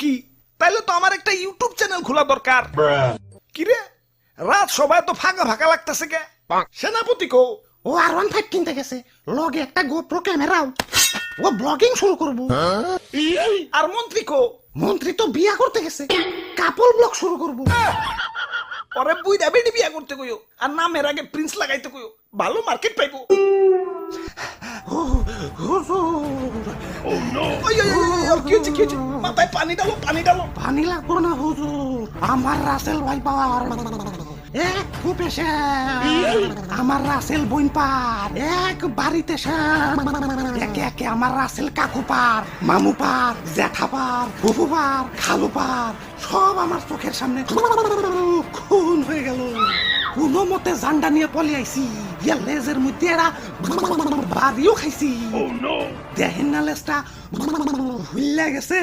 কি? তাইলে তো আমার একটা ইউটিউব চ্যানেল খোলা দরকার। কি রে, রাত সবাই তো ফাঁকা ফাঁকা লাগতেছে কে? সেনাপতি কো? ও R15 কিনতে গেছে, লগে একটা গোপ্রো ক্যামেরাও। ও ব্লগিং শুরু করবো। আর মন্ত্রী কো? মন্ত্রী তো বিয়া করতে গেছে, কাপল ব্লগ শুরু করবো। পরে বুইড়া বেডি বিয়া করতে কইও, আর নামের আগে প্রিন্স লাগাইতে কইও, ভালো মার্কেট পাইবো। হুজুর, ওই, ওই, ওই, ওই, ওই, কি হচ্ছে, কি হচ্ছে? মাথায় পানি ডালো, পানি ডালো। পানি লাগবো না হুজুর, আমার রাসেল ভাই পাওয়ার এক কূপে আমার রাসেল বইন পার, এক বাড়িতে একে একে আমার রাসেল কাকু পার, মামু পার, জ্যাঠা পার, ফুফু পার, খালু পার, সব আমার চোখের সামনে খুন হয়ে গেল। কোনো মতে জান্ডা নিয়ে পলে আইছি, ইয়া লেজের মধ্যে এরা বাড়িও খাইছি। দেখেন না লেজটা হুইল্লা গেছে।